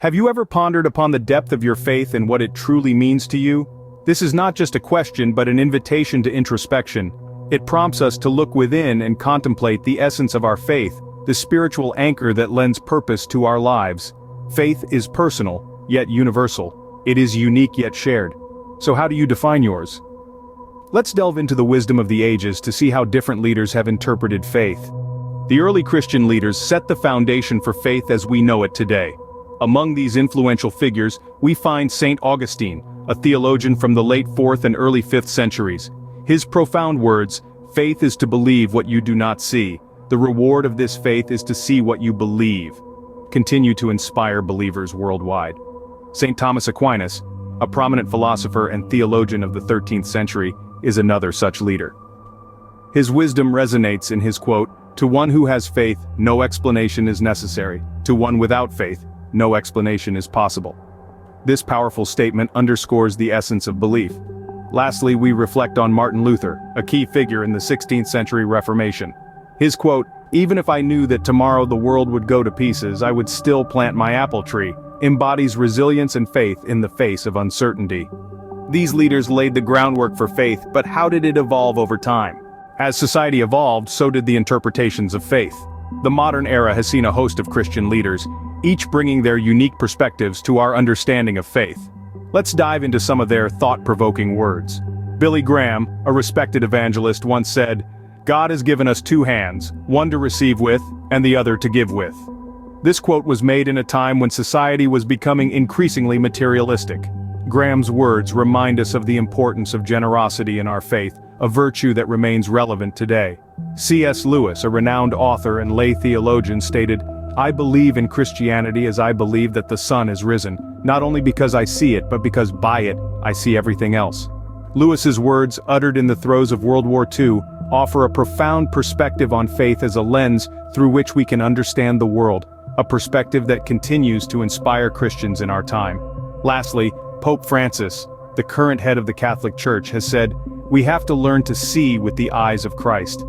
Have you ever pondered upon the depth of your faith and what it truly means to you? This is not just a question but an invitation to introspection. It prompts us to look within and contemplate the essence of our faith, the spiritual anchor that lends purpose to our lives. Faith is personal, yet universal. It is unique yet shared. So how do you define yours? Let's delve into the wisdom of the ages to see how different leaders have interpreted faith. The early Christian leaders set the foundation for faith as we know it today. Among these influential figures, we find St. Augustine, a theologian from the late 4th and early 5th centuries. His profound words, "Faith is to believe what you do not see. The reward of this faith is to see what you believe," continue to inspire believers worldwide. St. Thomas Aquinas, a prominent philosopher and theologian of the 13th century, is another such leader. His wisdom resonates in his quote, "To one who has faith, no explanation is necessary. To one without faith, no explanation is possible." This powerful statement underscores the essence of belief. Lastly, we reflect on Martin Luther, a key figure in the 16th century Reformation. His quote, "Even if I knew that tomorrow the world would go to pieces, I would still plant my apple tree," embodies resilience and faith in the face of uncertainty. These leaders laid the groundwork for faith, but how did it evolve over time? As society evolved, so did the interpretations of faith. The modern era has seen a host of Christian leaders, each bringing their unique perspectives to our understanding of faith. Let's dive into some of their thought-provoking words. Billy Graham, a respected evangelist, once said, "God has given us two hands, one to receive with, and the other to give with." This quote was made in a time when society was becoming increasingly materialistic. Graham's words remind us of the importance of generosity in our faith, a virtue that remains relevant today. C.S. Lewis, a renowned author and lay theologian, stated, "I believe in Christianity as I believe that the sun is risen, not only because I see it but because by it, I see everything else." Lewis's words, uttered in the throes of World War II, offer a profound perspective on faith as a lens through which we can understand the world, a perspective that continues to inspire Christians in our time. Lastly, Pope Francis, the current head of the Catholic Church, has said, "We have to learn to see with the eyes of Christ."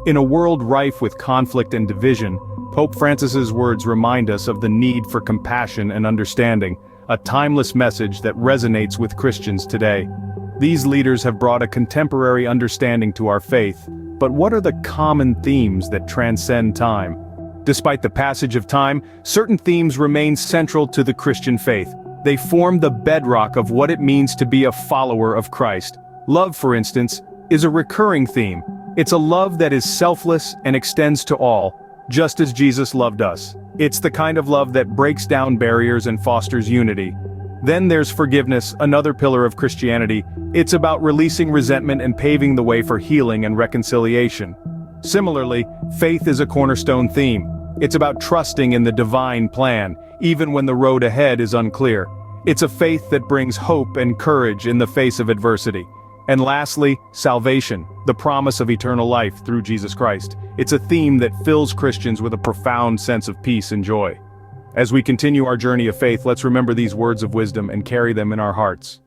In a world rife with conflict and division, Pope Francis's words remind us of the need for compassion and understanding, a timeless message that resonates with Christians today. These leaders have brought a contemporary understanding to our faith, but what are the common themes that transcend time? Despite the passage of time, certain themes remain central to the Christian faith. They form the bedrock of what it means to be a follower of Christ. Love, for instance, is a recurring theme. It's a love that is selfless and extends to all, just as Jesus loved us. It's the kind of love that breaks down barriers and fosters unity. Then there's forgiveness, another pillar of Christianity. It's about releasing resentment and paving the way for healing and reconciliation. Similarly, faith is a cornerstone theme. It's about trusting in the divine plan, even when the road ahead is unclear. It's a faith that brings hope and courage in the face of adversity. And lastly, salvation, the promise of eternal life through Jesus Christ. It's a theme that fills Christians with a profound sense of peace and joy. As we continue our journey of faith, let's remember these words of wisdom and carry them in our hearts.